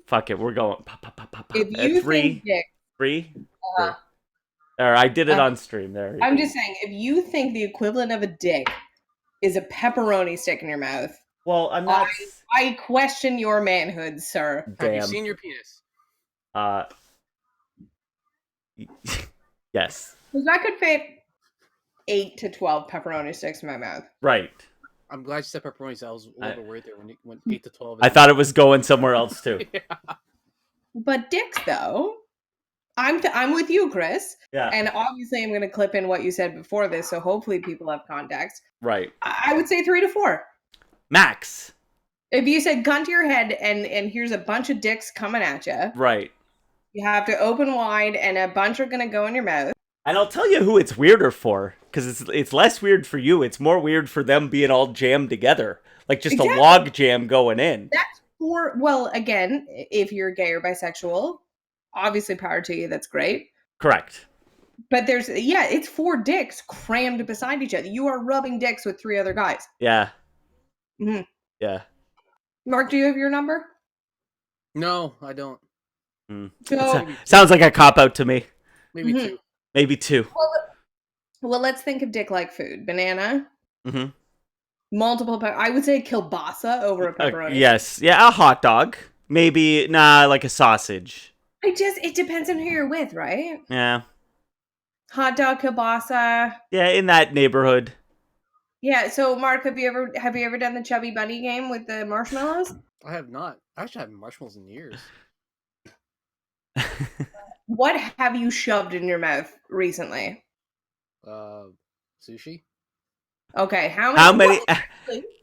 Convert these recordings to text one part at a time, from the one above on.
Fuck it, we're going. Pop, pop, pop, pop, If pop. At you think three, dick, three. uh, Or I did it uh, on stream. There we I'm go. just saying, if you think the equivalent of a dick is a pepperoni stick in your mouth, Well, I'm not. I question your manhood, sir. Have you Damn. seen your penis? Yes. Because I could fit 8 to 12 pepperoni sticks in my mouth. Right. I'm glad you said pepperonis. I was a little bit worried there when it went 8 to 12. I thought it was going somewhere else too. Yeah. But dicks, though, I'm with you, Chris. Yeah. And obviously, I'm going to clip in what you said before this, so hopefully people have context. Right. I would say 3 to 4. Max. If you said gun to your head and here's a bunch of dicks coming at you, Right. you have to open wide and a bunch are going to go in your mouth. And I'll tell you who it's weirder for, because it's less weird for you. It's more weird for them being all jammed together, like just Exactly. a log jam going in. That's for, well, again, if you're gay or bisexual, obviously power to you. That's great. Correct. But it's 4 dicks crammed beside each other. You are rubbing dicks with 3 other guys. Yeah. Mm-hmm. Yeah. Mark, do you have your number? No, I don't. So, sounds like a cop out to me. Maybe 2. Maybe 2. Well, let's think of dick like food. Banana. Mm-hmm. Multiple. I would say kielbasa over a pepperoni. Yes. Yeah, a hot dog. Maybe, like a sausage. It depends on who you're with, right? Yeah. Hot dog, kielbasa. Yeah, in that neighborhood. Yeah. So, Mark, have you ever done the Chubby Bunny game with the marshmallows? I have not. I actually haven't marshmallows in years. What have you shoved in your mouth recently? Sushi. Okay, how many?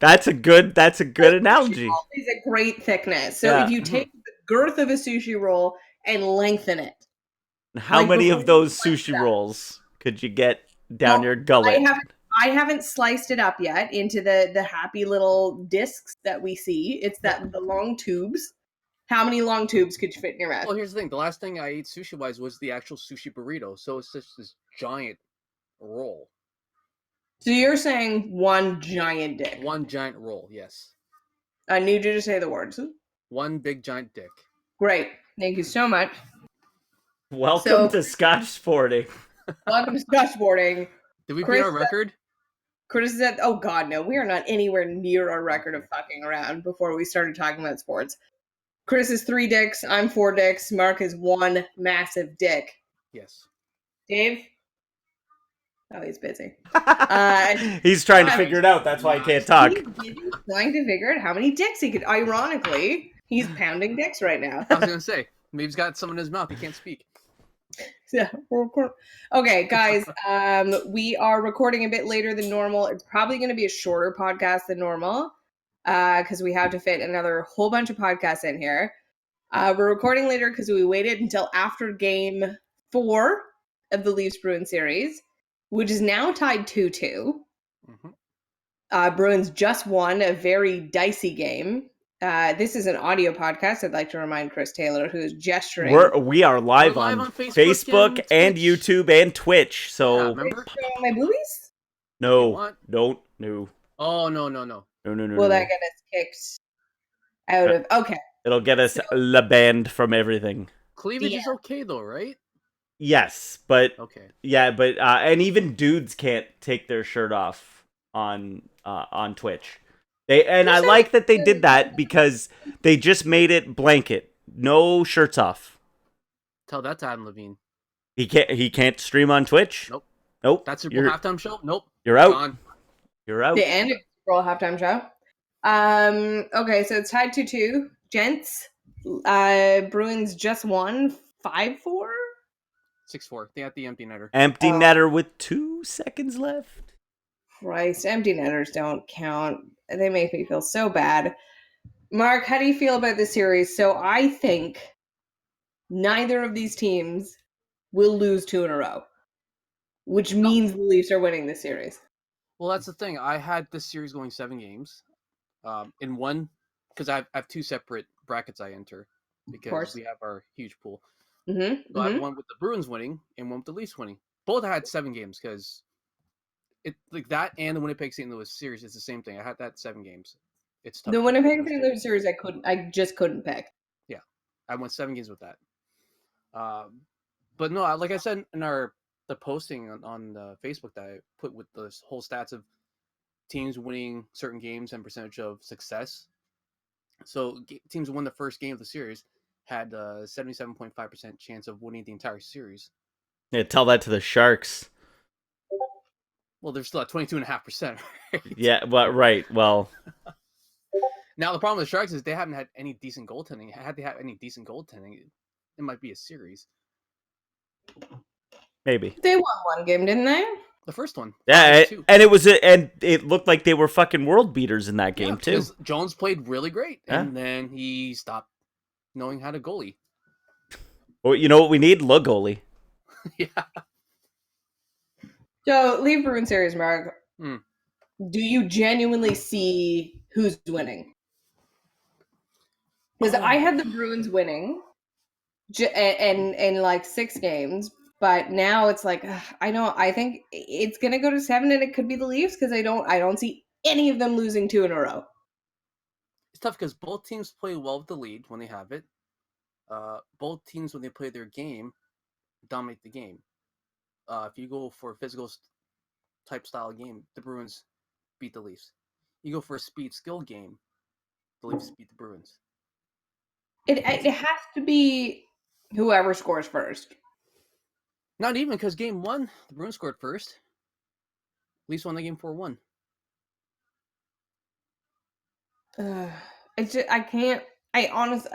That's a good analogy. Is a great thickness. So if you take the girth of a sushi roll and lengthen it, how many of those sushi rolls could you get down your gullet? I haven't sliced it up yet into the happy little discs that we see. It's the long tubes. How many long tubes could you fit in your mouth? Well, here's the thing. The last thing I ate sushi-wise was the actual sushi burrito. So it's just this giant roll. So you're saying one giant dick? One giant roll, yes. I need you to say the words. One big giant dick. Great. Thank you so much. Welcome to Scotch Sporting. Welcome to Scotch Sporting. Did we beat our record? Chris said, oh God, no. We are not anywhere near our record of fucking around before we started talking about sports. Chris is 3 dicks. I'm 4 dicks. Mark is 1 massive dick. Yes. Dave? Oh, he's busy. He's trying to figure it out. That's why he can't talk. He's trying to figure out how many dicks he could. Ironically, he's pounding dicks right now. I was going to say, maybe he's got some in his mouth. He can't speak. Yeah. Okay, guys. We are recording a bit later than normal. It's probably going to be a shorter podcast than normal because we have to fit another whole bunch of podcasts in here. We're recording later because we waited until after game 4 of the Leafs Bruins series, which is now tied 2-2. Mm-hmm. Bruins just won a very dicey game. This is an audio podcast. I'd like to remind Chris Taylor, who is gesturing. We are live on Facebook and YouTube and Twitch. So, remember? My boobies? No, don't. No. Oh, no. No. Will that get us kicked out of? Okay. It'll get us banned from everything. Cleavage is okay though, right? Yes, but okay. Yeah, but and even dudes can't take their shirt off on Twitch. I like that they did that because they just made it blanket, no shirts off. Tell that to Adam Levine. He can't stream on Twitch. Nope. That's your halftime show. Nope. You're out. Gone. You're out. The end of the halftime show. Okay, so it's tied 2-2. Gents, Bruins just won 5-4? 6-4. They got the empty netter. Empty netter with 2 seconds left. Christ, empty netters don't count. They make me feel so bad. Mark, how do you feel about this series? So I think neither of these teams will lose 2 in a row, which means the Leafs are winning this series. Well, that's the thing. I had this series going 7 games. In one, because I have 2 separate brackets I enter because we have our huge pool. Mm-hmm. So I have one with the Bruins winning and one with the Leafs winning. Both I had 7 games because it like that and the Winnipeg St. Louis series is the same thing. I had that 7 games. It's tough. The Winnipeg St. Louis series I just couldn't pick. Yeah. I won 7 games with that. But no, like I said in the posting on the Facebook that I put with the whole stats of teams winning certain games and percentage of success. So teams who won the first game of the series had a 77.5% chance of winning the entire series. Yeah, tell that to the Sharks. Well, they're still at 22.5%. Right? Yeah, but right. Well, now the problem with the Sharks is they haven't had any decent goaltending. Had they had any decent goaltending, it might be a series. maybe they won one game, didn't they? The first one. Yeah, 5-2. and it looked like they were fucking world beaters in that game too. Jones played really great, Yeah. and then he stopped knowing how to goalie. Well, you know what we need? Le goalie. Yeah. So leave Bruins series, Mark. Hmm. Do you genuinely see who's winning? Because I had the Bruins winning, and like 6 games, but now it's like I think it's gonna go to 7, and it could be the Leafs because I don't see any of them losing 2 in a row. It's tough because both teams play well with the lead when they have it. Both teams, when they play their game, dominate the game. If you go for a physical type style game, the Bruins beat the Leafs. You go for a speed skill game, the Leafs beat the Bruins. It has to be whoever scores first. Not even, because game 1, the Bruins scored first. Leafs won the game 4-1. I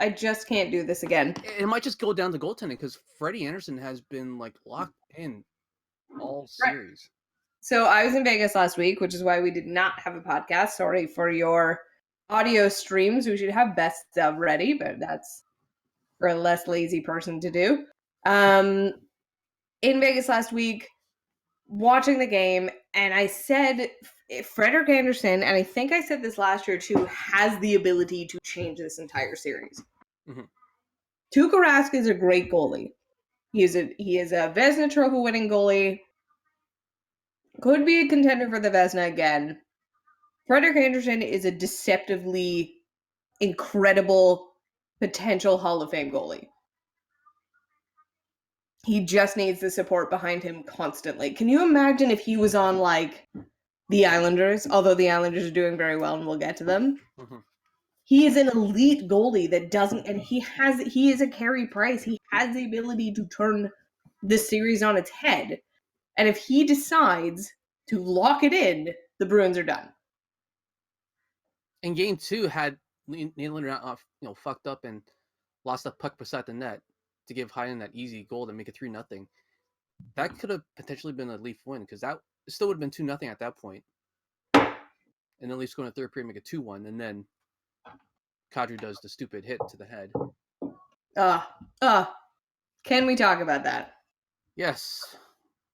just can't do this again. It might just go down to goaltending because Freddie Anderson has been like locked in all series. So I was in Vegas last week, which is why we did not have a podcast. Sorry for your audio streams. We should have best of ready, but that's for a less lazy person to do. In Vegas last week, watching the game, and I said Frederik Andersen, and I think I said this last year too, has the ability to change this entire series. Mm-hmm. Tuukka Rask is a great goalie. He is a Vezina Trophy winning goalie. Could be a contender for the Vezina again. Frederik Andersen is a deceptively incredible potential Hall of Fame goalie. He just needs the support behind him constantly. Can you imagine if he was on like the Islanders? Although the Islanders are doing very well and we'll get to them. Mm-hmm. He is an elite goalie that doesn't, and he is a Carey Price. He has the ability to turn the series on its head. And if he decides to lock it in, the Bruins are done. And game 2 had Nylander fucked up and lost a puck beside the net to give Heinen that easy goal to make it 3-0. That could have potentially been a Leaf win because that still would have been 2-0 at that point. And then Leafs go in the third period, make it 2-1, and then Kadri does the stupid hit to the head. Can we talk about that? Yes,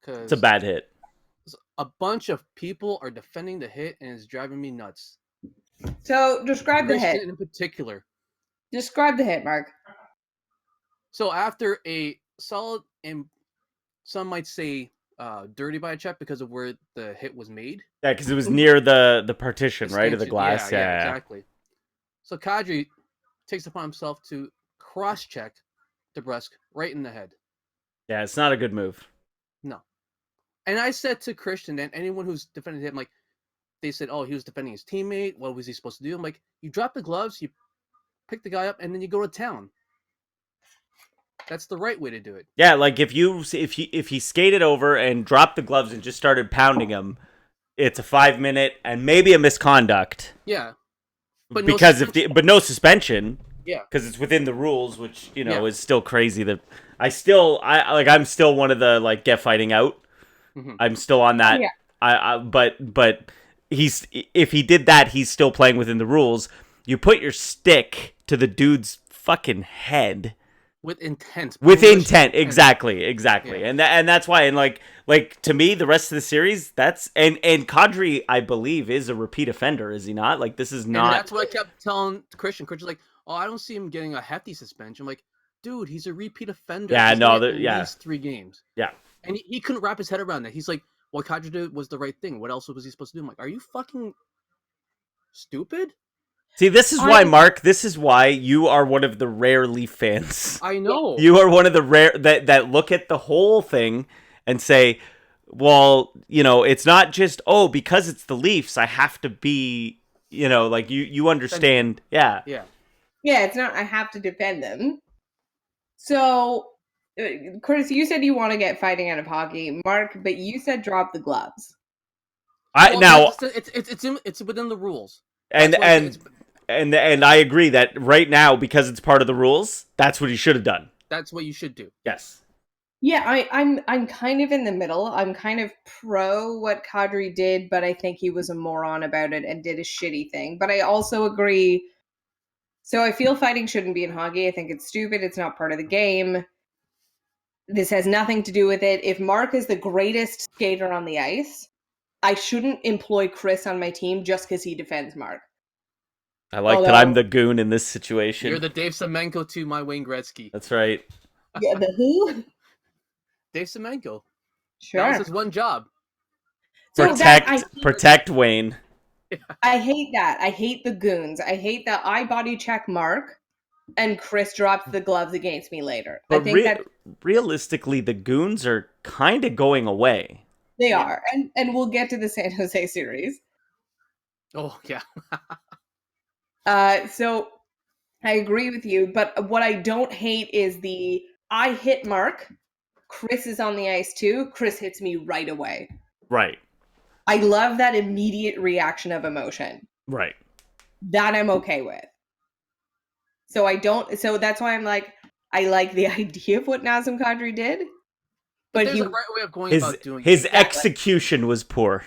because it's a bad hit. A bunch of people are defending the hit, and it's driving me nuts. So describe the hit in particular. Describe the hit, Mark. So after a solid and some might say dirty by a check because of where the hit was made. Yeah, because it was near the partition, right, of the glass. Yeah, exactly. So Kadri takes upon himself to cross-check DeBrusk right in the head. Yeah, it's not a good move. No. And I said to Christian and anyone who's defended him, like, they said, oh, he was defending his teammate. What was he supposed to do? I'm like, you drop the gloves, you pick the guy up, and then you go to town. That's the right way to do it. Yeah, like if he skated over and dropped the gloves and just started pounding him, it's a 5-minute and maybe a misconduct. Yeah, but no suspension. Yeah, because it's within the rules, which is still crazy. That I'm still one of the like get fighting out. Mm-hmm. I'm still on that. Yeah. But if he did that, he's still playing within the rules. You put your stick to the dude's fucking head. With intent. Exactly. Yeah. And that's why, and like to me, the rest of the series, that's and Kadri, I believe, is a repeat offender, is he not? Like this is not. And that's what I kept telling Christian. Christian's like, oh, I don't see him getting a hefty suspension. I'm like, dude, he's a repeat offender. Yeah, he's no, at least 3 games. Yeah, and he couldn't wrap his head around that. He's like, what Kadri did was the right thing. What else was he supposed to do? I'm like, are you fucking stupid? See, this is why, Mark, this is why you are one of the rare Leaf fans. I know. You are one of the rare that look at the whole thing and say, well, it's not just, because it's the Leafs, I have to be, like you understand. Yeah. Yeah. Yeah, it's not I have to defend them. So, Curtis, you said you want to get fighting out of hockey. Mark, but you said drop the gloves. It's within the rules. And I agree that right now, because it's part of the rules, that's what he should have done. That's what you should do. Yes. Yeah, I'm kind of in the middle. I'm kind of pro what Kadri did, but I think he was a moron about it and did a shitty thing. But I also agree. So I feel fighting shouldn't be in hockey. I think it's stupid. It's not part of the game. This has nothing to do with it. If Mark is the greatest skater on the ice, I shouldn't employ Chris on my team just because he defends Mark. I like that I'm the goon in this situation. You're the Dave Semenko to my Wayne Gretzky. That's right. Yeah, the who? Dave Semenko. Sure. That was his one job. Protect Wayne. I hate that. I hate the goons. I hate that I body check Mark and Chris drops the gloves against me later. But I think that realistically, the goons are kind of going away. They are. And we'll get to the San Jose series. Oh, yeah. So I agree with you, but what I don't hate is I hit Mark, Chris is on the ice too, Chris hits me right away. Right. I love that immediate reaction of emotion. Right. That I'm okay with. So that's why I'm like, I like the idea of what Nazem Kadri did. But there's a right way of going about doing his execution was poor.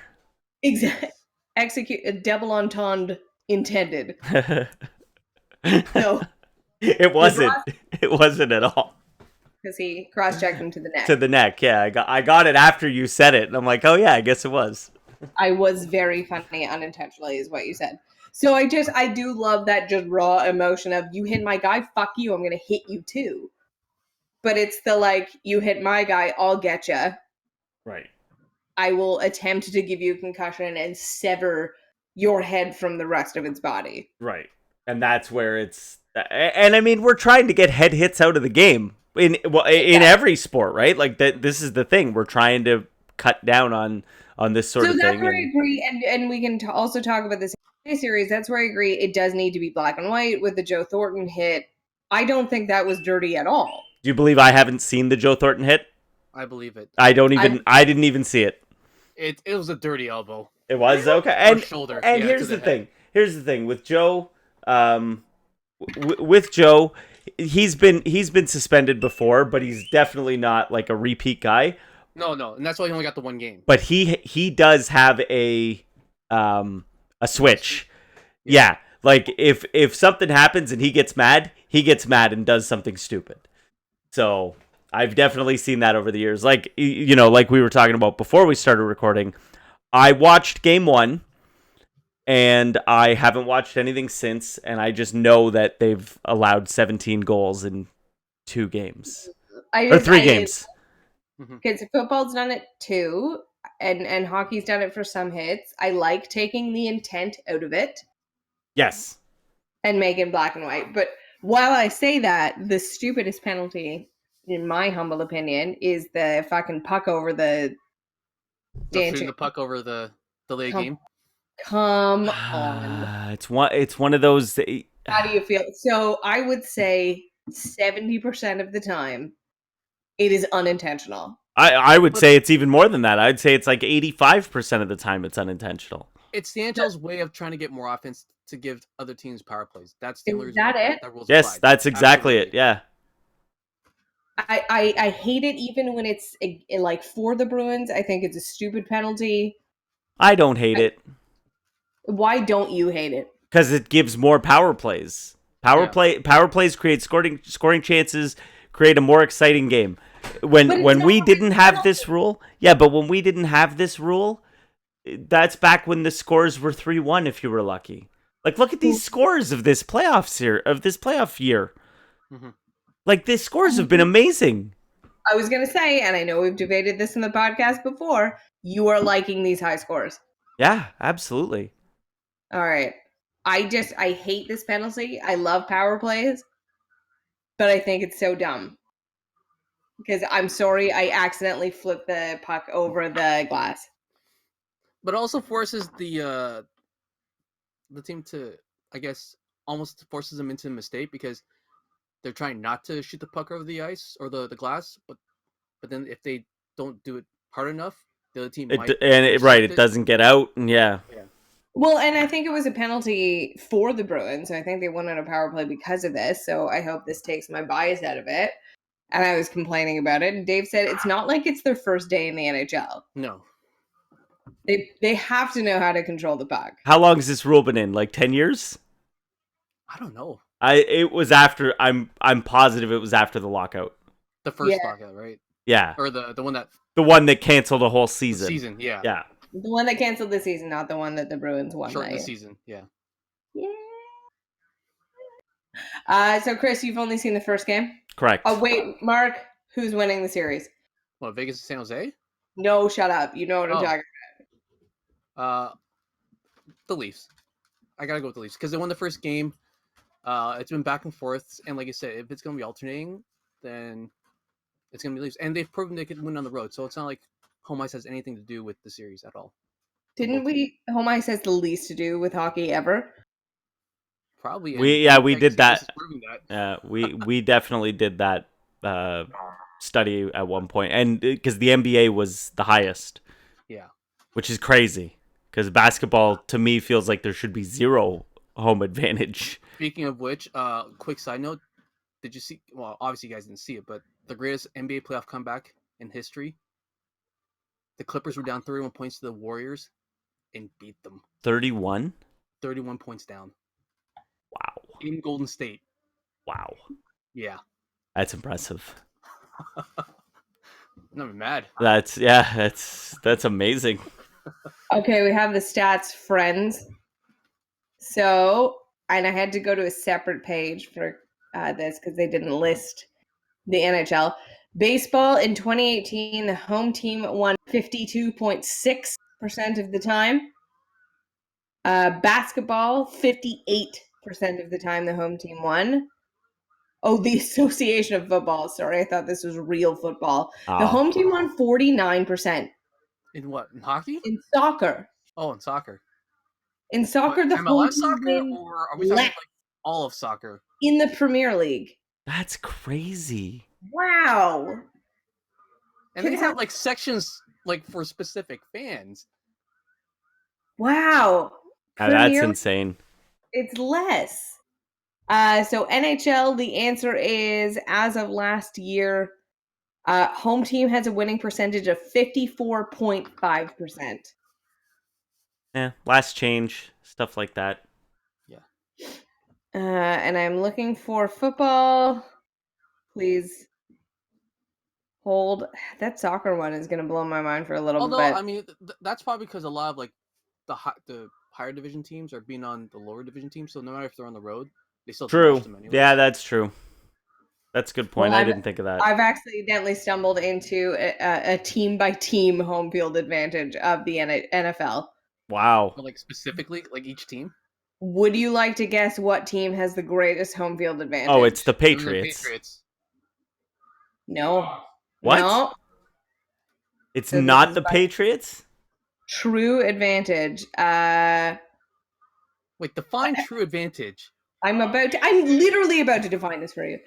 Exactly. Double entendre intended. No. It wasn't. It wasn't at all. Because he cross-checked him to the neck. To the neck, yeah. I got it after you said it, and I'm like, oh yeah, I guess it was. I was very funny unintentionally, is what you said. So I do love that just raw emotion of, you hit my guy, fuck you, I'm gonna hit you too. But it's the like, you hit my guy, I'll get you. Right. I will attempt to give you a concussion and sever your head from the rest of its body. Right. And that's where it's... And I mean, we're trying to get head hits out of the game. In every sport, right? Like, this is the thing. We're trying to cut down on this sort of thing. So that's where I agree. And we can also talk about this series. That's where I agree. It does need to be black and white with the Joe Thornton hit. I don't think that was dirty at all. Do you believe I haven't seen the Joe Thornton hit? I believe it. I didn't even see it. It was a dirty elbow. It was okay. And shoulder. And here's the thing. Here's the thing with Joe. With Joe, he's been suspended before, but he's definitely not like a repeat guy. No, and that's why he only got the one game. But he does have a switch. Yeah, like if something happens and he gets mad and does something stupid. So I've definitely seen that over the years. Like, like we were talking about before we started recording, I watched game 1 and I haven't watched anything since. And I just know that they've allowed 17 goals in 2 games or 3 games. Because football's done it too. And hockey's done it for some hits. I like taking the intent out of it. Yes. And making black and white. But while I say that, the stupidest penalty, in my humble opinion, is the fucking puck over the shooting the puck over the delayed game. Come on. It's one of those. How do you feel? So I would say 70% of the time, it is unintentional. I would say it's even more than that. I'd say it's like 85% of the time it's unintentional. It's the NHL's way of trying to get more offense to give other teams power plays. That's the Is that it? That rules yes, applied. that's exactly it. Yeah. I hate it even when it's like for the Bruins. I think it's a stupid penalty. I don't hate it. Why don't you hate it? Because it gives more power plays. Power plays create scoring chances, create a more exciting game. When we didn't have this rule, but when we didn't have this rule, that's back when the scores were 3-1 if you were lucky. Like, look at these scores of this playoff year. Mm-hmm. Like, the scores have been amazing. I was going to say, and I know we've debated this in the podcast before, you are liking these high scores. Yeah, absolutely. All right. I hate this penalty. I love power plays, but I think it's so dumb. Because I'm sorry, I accidentally flipped the puck over the glass. But it also forces the team to, I guess, almost forces them into a mistake because they're trying not to shoot the puck over the ice or the glass, but then if they don't do it hard enough, the other team might right, intercept it doesn't get out, and yeah. Well, and I think it was a penalty for the Bruins. So I think they won on a power play because of this. So I hope this takes my bias out of it. And I was complaining about it. And Dave said it's not like it's their first day in the NHL. No. They have to know how to control the puck. How long has this rule been in? Like 10 years? I don't know. It was after. I'm positive it was after the lockout. The first lockout, right? Yeah. Or the one that canceled a whole season. Season, yeah. Yeah. The one that canceled the season, not the one that the Bruins won. Shortened the season, yeah. So Chris, you've only seen the first game? Correct. Oh wait, Mark, who's winning the series? What, Vegas and San Jose? No, shut up. You know what I'm talking about. The Leafs. I gotta go with the Leafs because they won the first game. It's been back and forth, and like I said, if it's gonna be alternating, then it's gonna be Leafs, and they've proven they can win on the road. So it's not like home ice has anything to do with the series at all. Didn't we? Home ice has the least to do with hockey ever. Probably. We did that. Yeah, we definitely did that study at one point, and because the NBA was the highest. Yeah. Which is crazy, because basketball to me feels like there should be zero home advantage. Speaking of which, quick side note: did you see? Well, obviously you guys didn't see it, but the greatest NBA playoff comeback in history. The Clippers were down 31 points to the Warriors, and beat them. 31? 31 points down. Wow. In Golden State. Wow. Yeah. That's impressive. I'm not mad. That's amazing. Okay, we have the stats, friends. So, and I had to go to a separate page for this because they didn't list the NHL. Baseball in 2018, the home team won 52.6% of the time. Basketball, 58% of the time the home team won. Oh, the Association of Football. Sorry, I thought this was real football. Oh. The home team won 49%. In what? In hockey? In soccer. Oh, in soccer. In soccer, the MLS home team soccer, or are we talking like all of soccer? In the Premier League. That's crazy. Wow. And they have like sections like for specific fans. Wow. That's insane. It's less. So NHL, the answer is, as of last year, home team has a winning percentage of 54.5%. Yeah, last change, stuff like that. Yeah. And I'm looking for football. Please hold. That soccer one is going to blow my mind for a little bit. Although, I mean, that's probably because a lot of like the higher division teams are being on the lower division teams, so no matter if they're on the road, they still watch them anyway. Yeah, that's true. That's a good point. I didn't think of that. I've accidentally stumbled into a team-by-team home field advantage of the NFL. Wow. Like specifically, like each team? Would you like to guess what team has the greatest home field advantage? Oh, it's the Patriots. No. What? No. It's not the Patriots? True advantage. Wait, define true advantage. I'm literally about to define this for you.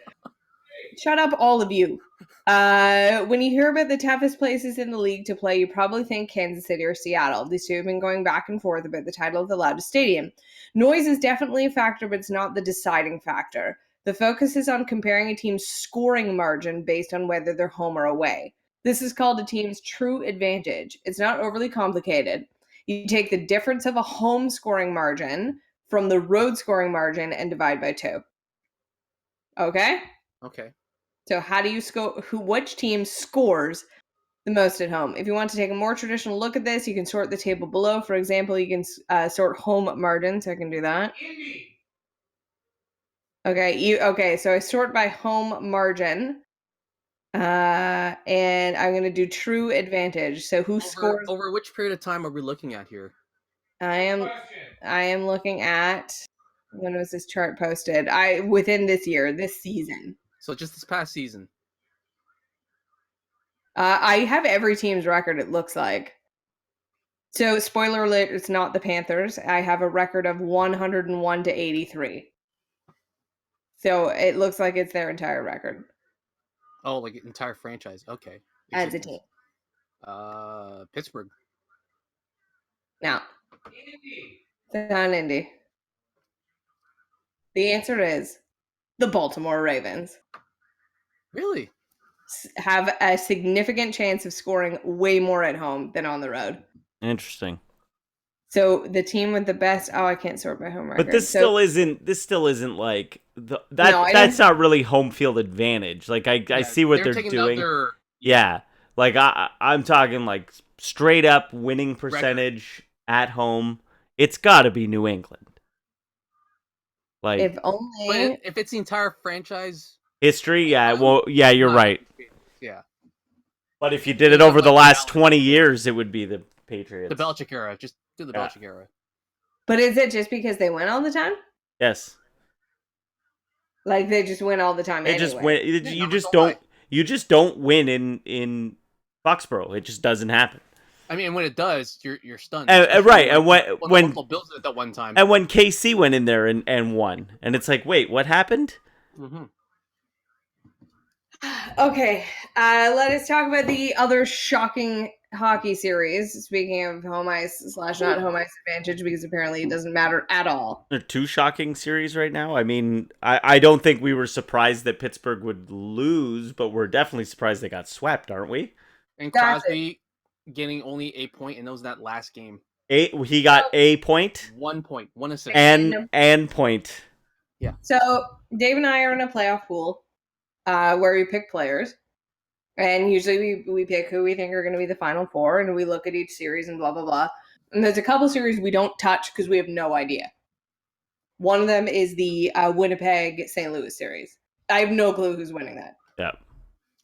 Shut up, all of you. When you hear about the toughest places in the league to play, you probably think Kansas City or Seattle. These two have been going back and forth about the title of the loudest stadium. Noise is definitely a factor, but it's not the deciding factor. The focus is on comparing a team's scoring margin based on whether they're home or away. This is called a team's true advantage. It's not overly complicated. You take the difference of a home scoring margin from the road scoring margin and divide by 2. Okay? Okay. So how do you score? Which team scores the most at home? If you want to take a more traditional look at this, you can sort the table below. For example, you can sort home margin, so I can do that. Okay, so I sort by home margin. And I'm going to do true advantage. So who scores? Over which period of time are we looking at here? I am looking at When was this chart posted? Within this year, this season. So just this past season. I have every team's record, it looks like. So, spoiler alert, it's not the Panthers. I have a record of 101 to 83. So, it looks like it's their entire record. Oh, like entire franchise. Okay. As a team. Pittsburgh. Now, it's not Indy. The answer is the Baltimore Ravens. Really? Have a significant chance of scoring way more at home than on the road. Interesting. So the team with the best. Oh, I can't sort by home record. But this still isn't. This still isn't like that's not really home field advantage. Like I see what they're doing. Yeah, like I'm talking like straight up winning percentage at home. It's got to be New England. Like if only if it's the entire franchise history. Yeah, well, yeah, you're right. Yeah. But if you did it over the last 20 years, it would be the Patriots. The Belichick era. Just do the Belichick era. But is it just because they win all the time? Yes. Like they just win all the time. They just win. You just don't. You just don't win in Foxborough. It just doesn't happen. I mean, when it does, you're stunned. Right, and when Bills did it that one time, and when KC went in there and won, and it's like, wait, what happened? Mm-hmm. Okay, let us talk about the other shocking hockey series. Speaking of home ice / not home ice advantage, because apparently it doesn't matter at all. There are two shocking series right now. I mean, I don't think we were surprised that Pittsburgh would lose, but we're definitely surprised they got swept, aren't we? And Crosby getting only a point, and that was that last game. He got a point, 1 point, 1 assist, and point. Yeah. So Dave and I are in a playoff pool. Where we pick players, and usually we pick who we think are going to be the final four, and we look at each series and blah blah blah. And there's a couple series we don't touch because we have no idea. One of them is the Winnipeg St. Louis series. I have no clue who's winning that. Yeah,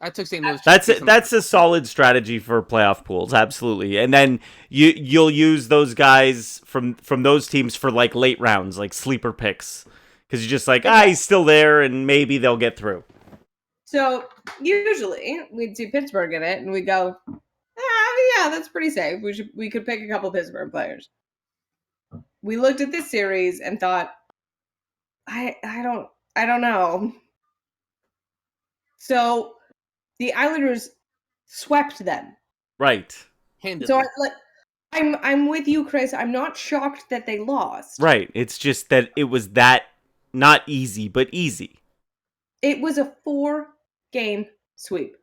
I took St. Louis. That's a solid strategy for playoff pools, absolutely. And then you'll use those guys from those teams for like late rounds, like sleeper picks, because you're just like, he's still there, and maybe they'll get through. So usually we'd see Pittsburgh in it, and we go, yeah, that's pretty safe. We could pick a couple Pittsburgh players. We looked at this series and thought, I don't know. So the Islanders swept them. Right. Handedly. So I'm with you, Chris. I'm not shocked that they lost. Right. It's just that it was that not easy, but easy. It was a 4-game sweep.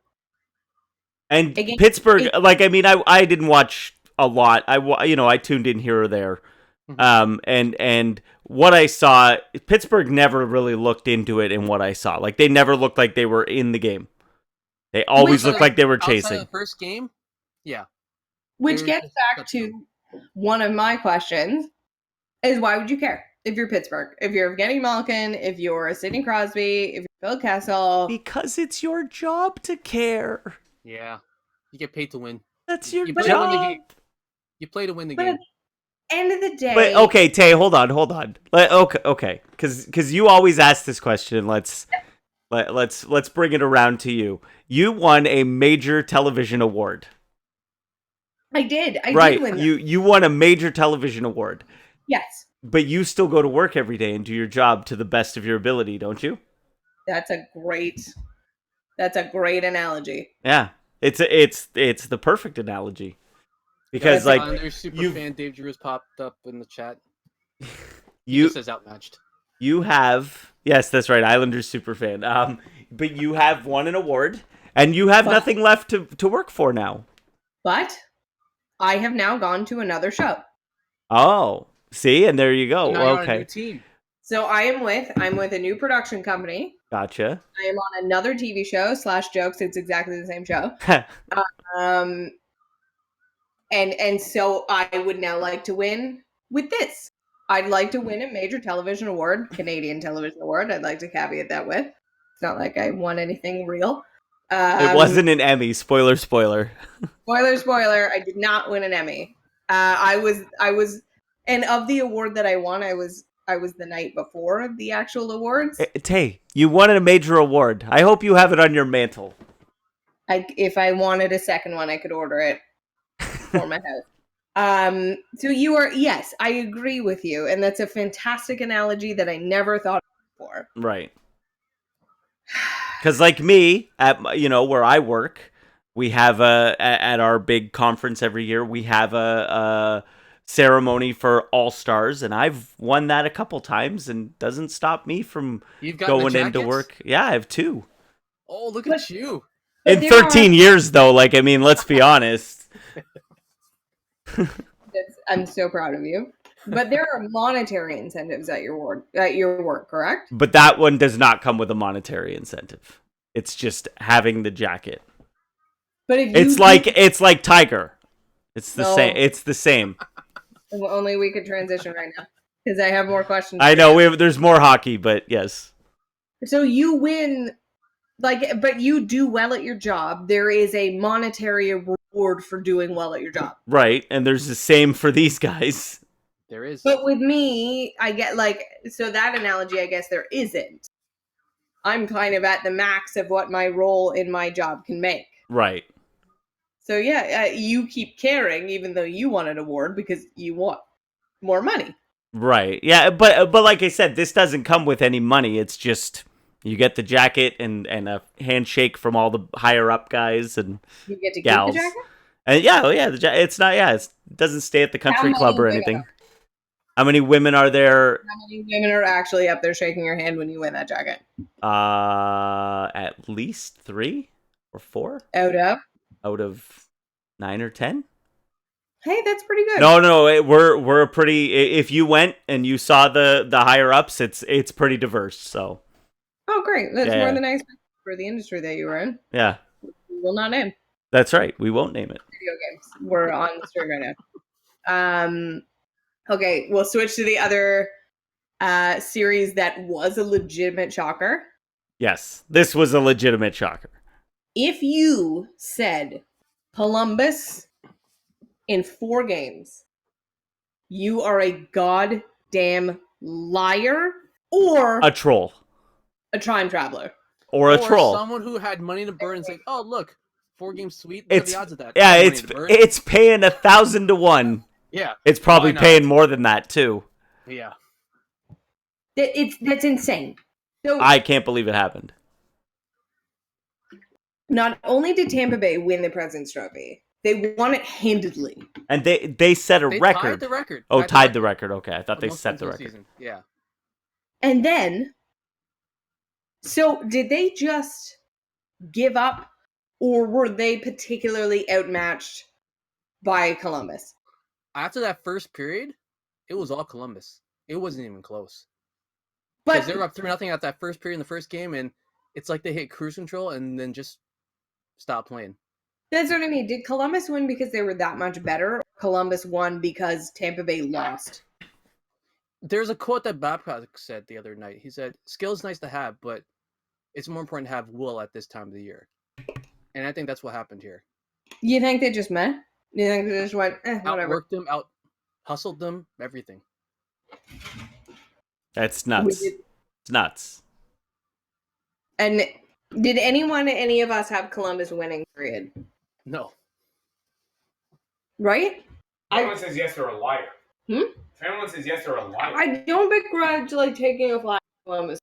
And Pittsburgh, I didn't watch a lot. I tuned in here or there. Mm-hmm. And what I saw, Pittsburgh never really looked into it in what I saw. Like, they never looked like they were in the game. They always looked like they were chasing. The first game? Yeah. Which gets back to one of my questions, is why would you care? If you're Pittsburgh, if you're Evgeny Malkin, if you're Sidney Crosby, if you're Phil Kessel. Because it's your job to care. Yeah. You get paid to win. That's your job. You play to win the game. At the end of the day. But, okay, Tay, hold on. Okay. Because you always ask this question. Let's bring it around to you. You won a major television award. I did. I did win. You won a major television award. Yes. But you still go to work every day and do your job to the best of your ability, don't you? That's a great analogy. Yeah. It's the perfect analogy. Because their super fan Dave Drews popped up in the chat. He just says outmatched. You have, yes, that's right, Islanders super fan. But you have won an award and you have nothing left to work for now. But I have now gone to another show. Oh. See, and there you go. Now okay. You're on a new team. So I'm with a new production company. Gotcha. I am on another TV show / jokes. It's exactly the same show. And so I would now like to win with this. I'd like to win a major television award, Canadian television award. I'd like to caveat that with. It's not like I won anything real. It wasn't an Emmy. Spoiler. Spoiler. I did not win an Emmy. I was, and of the award that I won, I was I was the night before the actual awards. Tay, you won a major award. I hope you have it on your mantle. If I wanted a second one, I could order it for my house. So you are, yes, I agree with you. And that's a fantastic analogy that I never thought of before. Right. Because like me, at where I work, we have at our big conference every year, we have a ceremony for all-stars, and I've won that a couple times, and doesn't stop me from going into work. Yeah, I have 2. Oh, look at you. In 13 years, though, let's be honest. I'm so proud of you. But there are monetary incentives at your work, correct? But that one does not come with a monetary incentive. It's just having the jacket. But if it's like Tiger. It's the same. It's the same. If only we could transition right now, because I have more questions. I know there's more hockey, but yes. So you win, but you do well at your job. There is a monetary reward for doing well at your job. Right, and there's the same for these guys. There is. But with me, I get so that analogy, I guess there isn't. I'm kind of at the max of what my role in my job can make. Right. So yeah, you keep caring even though you want an award because you want more money. Right. Yeah, but like I said, this doesn't come with any money. It's just you get the jacket and a handshake from all the higher up guys and you get to gals. Keep the jacket? And it's not. Yeah, it doesn't stay at the country club or anything. How many women are there? How many women are actually up there shaking your hand when you win that jacket? At least 3 or 4 out of 9 or 10. Hey, that's pretty good. No, we're a pretty. If you went and you saw the higher ups, it's pretty diverse. So. Oh, great! That's more than I expected for the industry that you were in. Yeah. We will not name. That's right. We won't name it. Video games. We're on the stream right now. Okay, we'll switch to the other series that was a legitimate shocker. Yes, this was a legitimate shocker. If you said Columbus in 4 games, you are a goddamn liar or a troll. A time traveler. Or a troll. Someone who had money to burn and say, oh, look, 4 games sweet. What are the odds of that? Yeah, it's paying 1,000 to 1. Yeah. It's probably paying more than that, too. Yeah. That's insane. So, I can't believe it happened. Not only did Tampa Bay win the President's Trophy, they won it handedly. And they set a record. Tied the record. Oh, tied the record. Okay, I thought they set the record. Season. Yeah. And then, so did they just give up, or were they particularly outmatched by Columbus? After that first period, it was all Columbus. It wasn't even close. Because they were up 3-0 at that first period in the first game, and it's like they hit cruise control and then just stopped playing. That's what I mean. Did Columbus win because they were that much better? Or Columbus won because Tampa Bay lost? There's a quote that Babcock said the other night. He said, skill's nice to have, but it's more important to have will at this time of the year. And I think that's what happened here. You think they just met? You think they just went, whatever? Outworked them, hustled them, everything. That's nuts. It's nuts. And did any of us have Columbus winning, period? No. Right? If anyone says yes, they're a liar. If anyone says yes, they're a liar. I don't begrudge taking a fly on Columbus.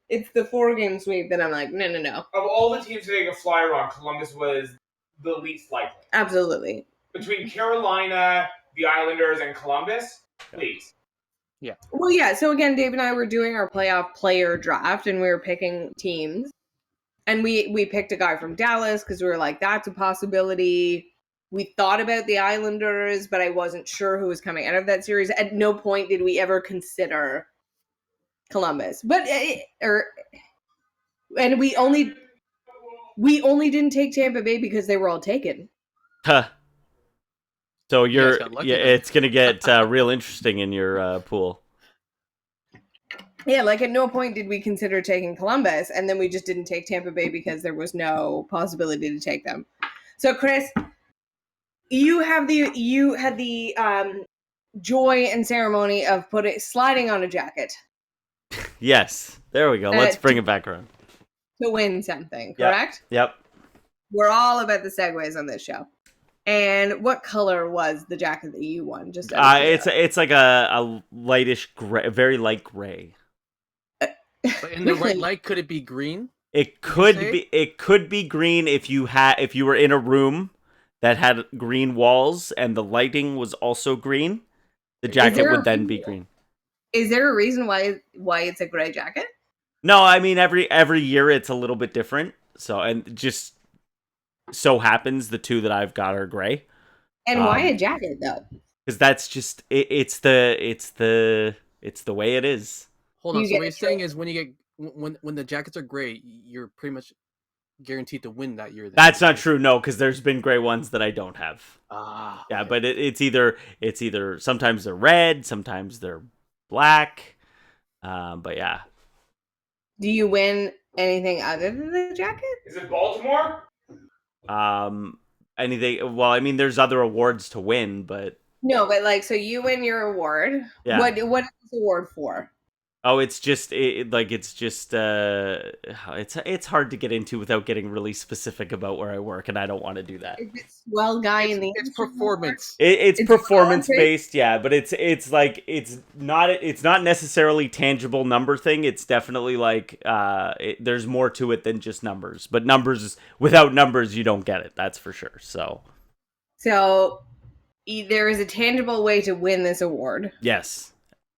It's the 4-game sweep that I'm like, no. Of all the teams to take a flyer on, Columbus was the least likely. Absolutely. Between Carolina, the Islanders, and Columbus, please. Yeah. Well, yeah. So again, Dave and I were doing our playoff player draft, and we were picking teams. And we picked a guy from Dallas because we were like, that's a possibility. We thought about the Islanders, but I wasn't sure who was coming out of that series. At no point did we ever consider Columbus. And we only didn't take Tampa Bay because they were all taken. Huh. So it's going to get real interesting in your pool. Yeah, at no point did we consider taking Columbus, and then we just didn't take Tampa Bay because there was no possibility to take them. So, Chris, you had the joy and ceremony of sliding on a jacket Yes. There we go. Let's bring it back around. to win something, Yep. correct? Yep. We're all about the segues on this show. And what color was the jacket that you won? Just out of It's like a lightish gray, very light gray. But in the right light, could it be green? It could be green if you were in a room that had green walls and the lighting was also green. The jacket would then be green. Is there a reason why it's a gray jacket? No, I mean every year it's a little bit different. So and just so happens the two that I've got are gray. And why a jacket though? Because that's just it's the way it is. Hold on. You So get what you're a saying is when the jackets are gray, you're pretty much guaranteed to win that year. Then. That's not true. No, because there's been gray ones that I don't have. Yeah, Okay. but it's either sometimes they're red, sometimes they're black. But yeah. Do you win anything other than the jacket? Is it Baltimore? Anything? Well, I mean, there's other awards to win, but No, but like, so you win your award. Yeah. What is this award for? oh, it's just it's hard to get into without getting really specific about where I work, and I don't want to do that. Is it swell guy in the It's industry performance. It's It's performance voluntary? based, yeah, but it's not necessarily tangible number thing. It's definitely like there's more to it than just numbers. But without numbers, you don't get it. That's for sure. So So there is a tangible way to win this award. yes,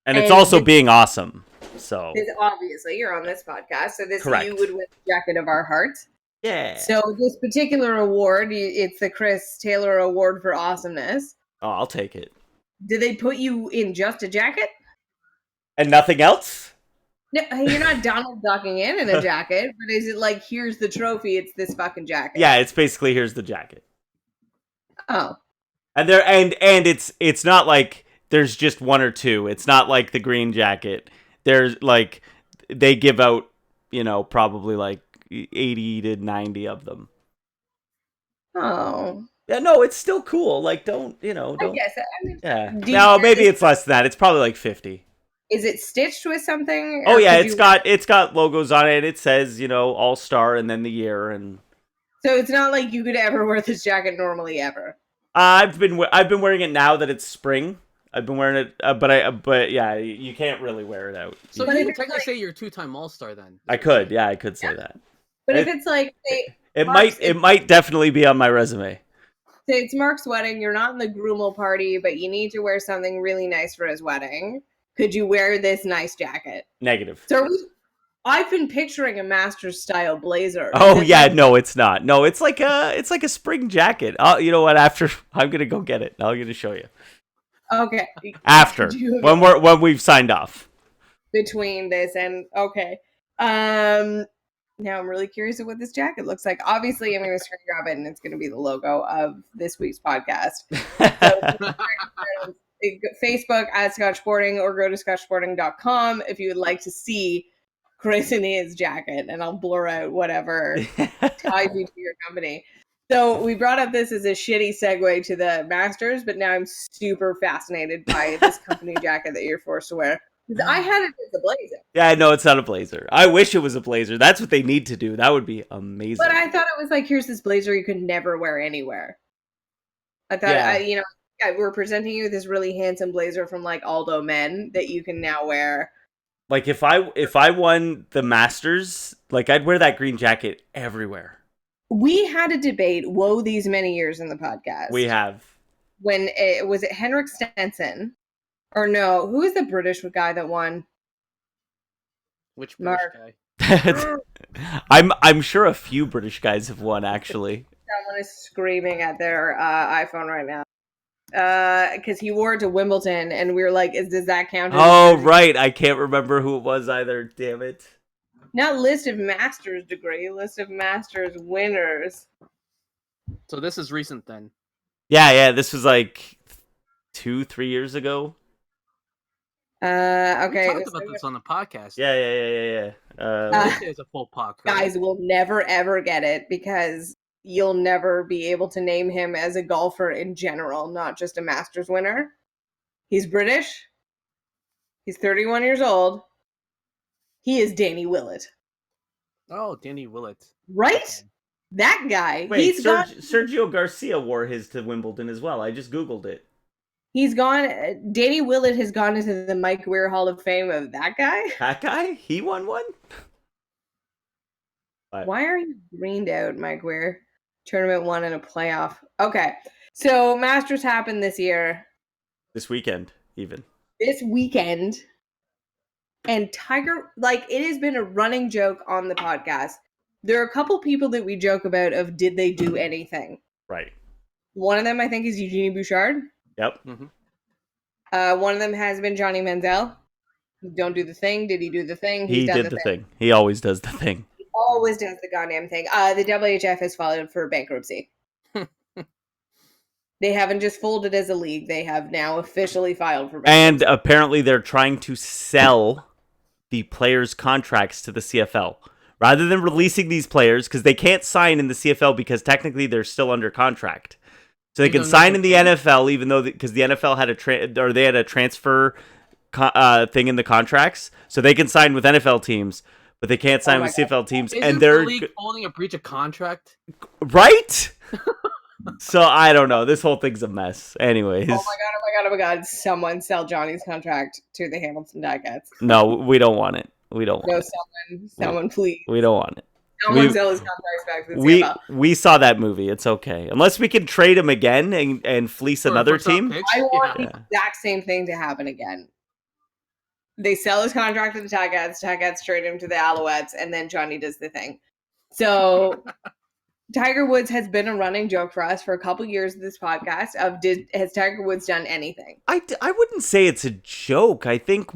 and it's And also this- being awesome. So Obviously, you're on this podcast, so Correct. you would win the jacket of our hearts. yeah. So this particular award, it's the Chris Taylor Award for Awesomeness. Oh, I'll take it. Did they put you in just a jacket? And nothing else. No, you're not Donald ducking in a jacket, but is it like, here's the trophy, it's this fucking jacket? Yeah, it's basically here's the jacket. Oh. And it's not like there's just one or two. It's not like the green jacket. There's like they give out, probably like 80 to 90 of them. Oh. Yeah, no, it's still cool. Like don't. I guess. I mean, Yeah. Do you- No, maybe it's less than that. It's probably like 50. is it stitched with something? Oh or yeah, could it's got logos on it. It says, All-Star and then the year and So it's not like you could ever wear this jacket normally ever. I've been wearing it now that it's spring. I've been wearing it, but yeah, you can't really wear it out. So But you if can it's technically like- say you're a two-time All-Star then. I could say that. But if It- it's like, say, It Mark's- might definitely be on my resume. say it's Mark's wedding, you're not in the groomel party, but you need to wear something really nice for his wedding. Could you wear this nice jacket? Negative. So I've been picturing a Masters style blazer. Oh Is yeah, it- no, it's not. No, it's like a spring jacket. You know what? After I'm gonna go get it. I'm gonna show you Okay. after Could you- when we've signed off. between this and okay. Now I'm really curious of what this jacket looks like. Obviously, I'm going to screen grab it, and it's going to be the logo of this week's podcast. Facebook at Scotch Sporting, or go to scotchsporting.com if you would like to see Chris in his jacket, and I'll blur out whatever ties you to your company. So we brought up this as a shitty segue to the Masters, but now I'm super fascinated by this company jacket that you're forced to wear. 'Cause I had it as a blazer. Yeah, no, it's not a blazer. I wish it was a blazer. That's what they need to do. That would be amazing. But I thought it was like, here's this blazer you could never wear anywhere. I thought, Yeah. we're presenting you this really handsome blazer from like Aldo Men that you can now wear. Like if I won the Masters, like I'd wear that green jacket everywhere. We had a debate, these many years in the podcast. We have. When was it Henrik Stenson? Or no, who was the British guy that won? Which British Mark. guy? I'm sure a few British guys have won actually. Someone is screaming at their iPhone right now. Because he wore it to Wimbledon, and we were like, does that count? as Oh a jersey? right, I can't remember who it was either. Damn it. Not list of Masters degree, list of Masters winners. So this is recent then. Yeah, this was like 2-3 years ago. Okay. We talked about this on the podcast. Yeah. It's a full podcast. Guys will never ever get it because you'll never be able to name him as a golfer in general, not just a Masters winner. He's British. He's 31 years old. He is Danny Willett. Oh, Danny Willett. Right? Okay. That guy. Wait, Sergio Garcia wore his to Wimbledon as well. I just Googled it. He's gone. Danny Willett has gone into the Mike Weir Hall of Fame of that guy. That guy? He won one? Why are you greened out, Mike Weir? Tournament 1 and a playoff. Okay. So Masters happened this year. This weekend, even. This weekend. And Tiger, like, it has been a running joke on the podcast. There are a couple people that we joke about of did they do anything. Right. One of them, I think, is Eugenie Bouchard. Yep. Mm-hmm. One of them has been Johnny Manziel. Don't do the thing. Did he do the thing? He did the thing. He always does the thing. He always does the goddamn thing. The WHF has filed for bankruptcy. They haven't just folded as a league. They have now officially filed for bankruptcy. And apparently they're trying to sell the players' contracts to the CFL. Rather than releasing these players, because they can't sign in the CFL because technically they're still under contract. So they can sign in the NFL, even though because the NFL had they had a transfer thing in the contracts, so they can sign with NFL teams, but they can't sign with CFL teams. Isn't and they're the league holding a breach of contract, right? So I don't know. This whole thing's a mess. Anyways. Oh my god! Someone sell Johnny's contract to the Hamilton Ticats. No, we don't want it. We don't want it. No, someone, please. We don't want it. Someone sell his contracts back to the CFL. We saw that movie. It's okay. Unless we can trade him again and fleece another team. I want the exact same thing to happen again. They sell his contract to the Ticats trade him to the Alouettes, and then Johnny does the thing. So Tiger Woods has been a running joke for us for a couple years of this podcast of has Tiger Woods done anything? I wouldn't say it's a joke. I think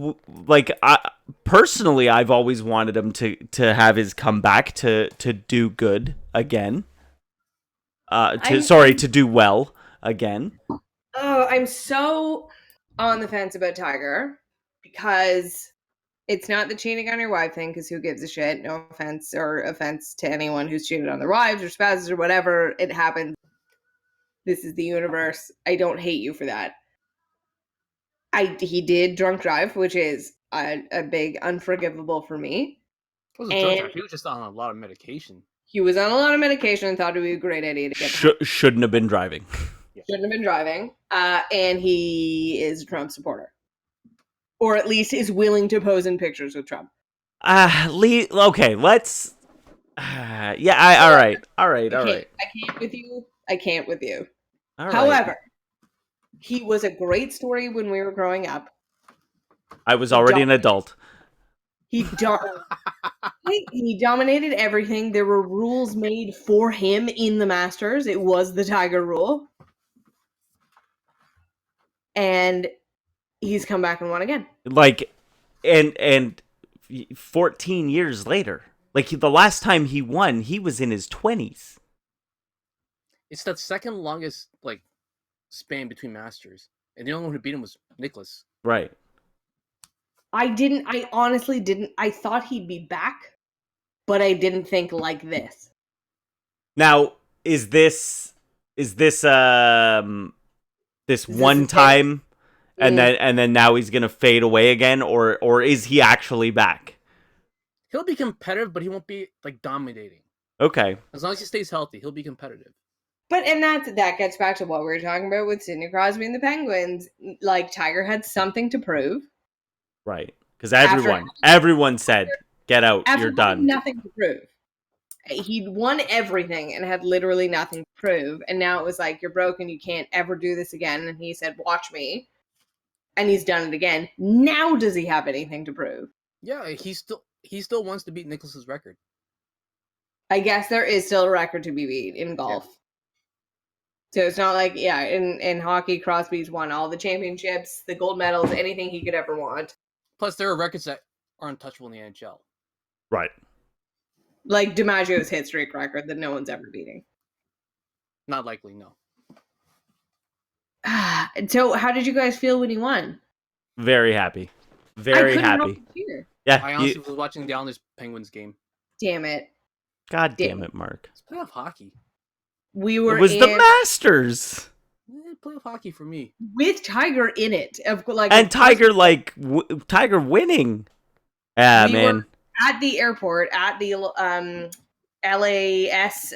personally I've always wanted him to have his comeback to do good again. To do well again. Oh, I'm so on the fence about Tiger because it's not the cheating on your wife thing, because who gives a shit? No offense to anyone who's cheated on their wives or spouses or whatever. It happens. This is the universe. I don't hate you for that. He did drunk drive, which is a big unforgivable for me. It wasn't drunk drive. He was just on a lot of medication. He was on a lot of medication and thought it would be a great idea to get shouldn't have been driving. Shouldn't have been driving. And he is a Trump supporter. Or at least is willing to pose in pictures with Trump. Okay, let's... all right. I can't with you. All right. However, he was a great story when we were growing up. I was already an adult. He dominated everything. There were rules made for him in the Masters. It was the Tiger rule. And he's come back and won again. And 14 years later. The last time he won, he was in his 20s. It's that second longest span between Masters. And the only one who beat him was Nicklaus. Right. I honestly didn't. I thought he'd be back, but I didn't think like this. Now, is this one time and then now he's going to fade away again, or is he actually back? He'll be competitive, but he won't be dominating. Okay. As long as he stays healthy, he'll be competitive. But that gets back to what we were talking about with Sidney Crosby and the Penguins. Tiger had something to prove. Right. Because everyone said, get out, you're done. Nothing to prove. He'd won everything and had literally nothing to prove. And now it was you're broken, you can't ever do this again. And he said, watch me. And he's done it again. Now does he have anything to prove? Yeah, he still wants to beat Nicklaus's record. I guess there is still a record to be beat in golf. Yeah. So it's not in hockey, Crosby's won all the championships, the gold medals, anything he could ever want. Plus, there are records that are untouchable in the NHL. Right. Like DiMaggio's hit streak record that no one's ever beating. Not likely, no. So how did you guys feel when he won? Very happy. Very happy. Yeah. I honestly was watching the Islanders Penguins game. Damn it. God damn it, Mark. It's playoff hockey. It was the Masters. playoff hockey for me. with Tiger in it. And Tiger Tiger winning. Yeah, we man. were at the airport at the LAS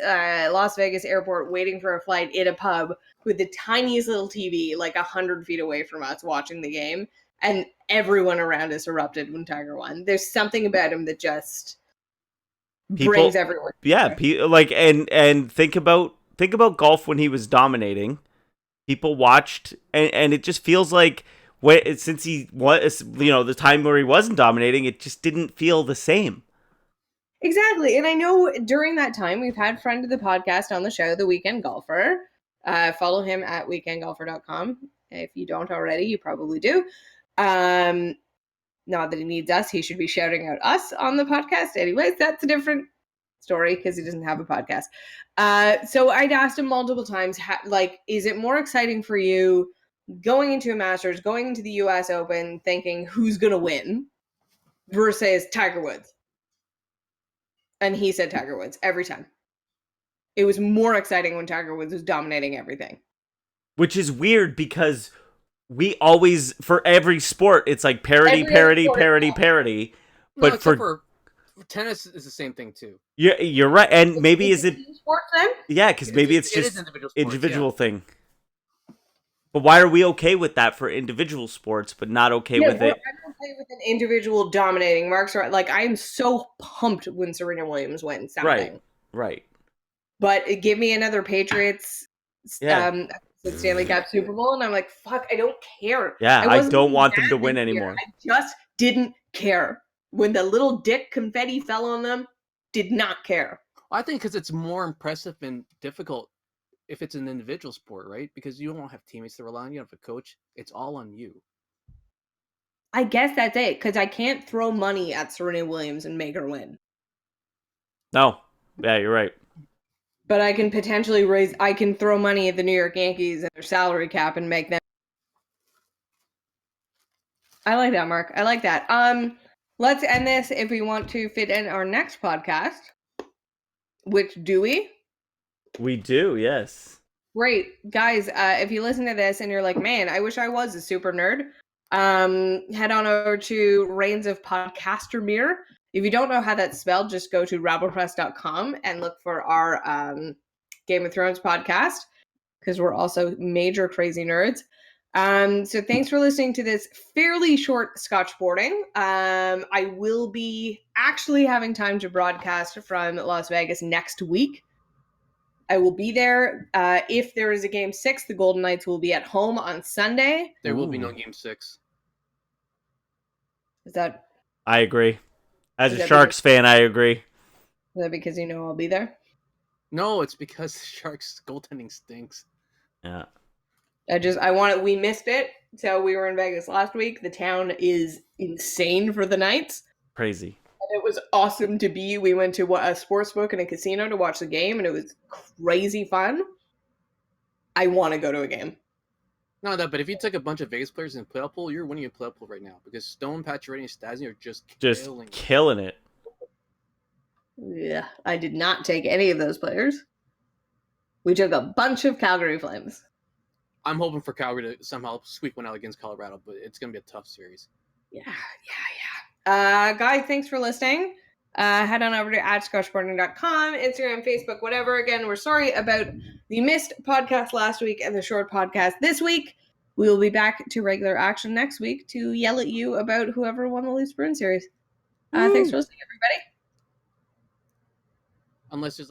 Las Vegas airport waiting for a flight in a pub with the tiniest little TV like 100 feet away from us watching the game, and everyone around us erupted when Tiger won. There's something about him that just brings everyone. Yeah, and think about golf when he was dominating. People watched, and it just feels like since he was, the time where he wasn't dominating, it just didn't feel the same. Exactly. And I know during that time, we've had friend of the podcast on the show, The Weekend Golfer. Follow him at weekendgolfer.com. If you don't already, you probably do. Not that he needs us. He should be shouting out us on the podcast. Anyways, that's a different story because he doesn't have a podcast. So I'd asked him multiple times, is it more exciting for you going into a Masters, going into the US Open, thinking who's going to win versus Tiger Woods? And he said Tiger Woods every time. It was more exciting when Tiger Woods was dominating everything. Which is weird because we always, for every sport, it's like parody. No, But for tennis is the same thing too. You're right. And maybe is it sports then? Yeah, because maybe it's It just is individual sports, individual thing. But why are we okay with that for individual sports, but not okay with it? I'm okay with an individual dominating. Mark's right. Like, I'm so pumped when Serena Williams wins something. Right. But give me another Patriots Stanley Cup Super Bowl, and I'm like, fuck, I don't care. Yeah, I don't want them to mad win this year. anymore. I just didn't care. When the little dick confetti fell on them, did not care. I think because it's more impressive and difficult if it's an individual sport, right? Because you don't have teammates to rely on. You don't have a coach. It's all on you. I guess that's it, because I can't throw money at Serena Williams and make her win. No. Yeah, you're right. But I can potentially I can throw money at the New York Yankees and their salary cap and make them. I like that, Mark. I like that. Let's end this if we want to fit in our next podcast. Which do we? We do, yes. Great. Guys, if you listen to this and you're like, man, I wish I was a super nerd, head on over to Reigns of Podcastermere. If you don't know how that's spelled, just go to rabblepress.com and look for our Game of Thrones podcast, because we're also major crazy nerds. So thanks for listening to this fairly short Scotchboarding. I will be actually having time to broadcast from Las Vegas next week. I will be there. If there is a game 6, the Golden Knights will be at home on Sunday. There will be no game 6. Is that? I agree. As a Sharks fan, I agree. Is that because you know I'll be there? No, it's because the Sharks goaltending stinks. Yeah. We missed it. So we were in Vegas last week. The town is insane for the Knights. Crazy. And it was awesome to be. We went to a sports book and a casino to watch the game, and it was crazy fun. I want to go to a game. No, but if you took a bunch of Vegas players in the playoff pool, you're winning a playoff pool right now, because Stone, Pacioretty, and Stastny are just killing it. Yeah, I did not take any of those players. We took a bunch of Calgary Flames. I'm hoping for Calgary to somehow squeak one out against Colorado, but it's going to be a tough series. Yeah. Guys, thanks for listening. Head on over to @scotchboarding.com, Instagram, Facebook, whatever. Again, we're sorry about the missed podcast last week and the short podcast this week. We will be back to regular action next week to yell at you about whoever won the Leafs Bruins series. Thanks for listening, everybody. Unless there's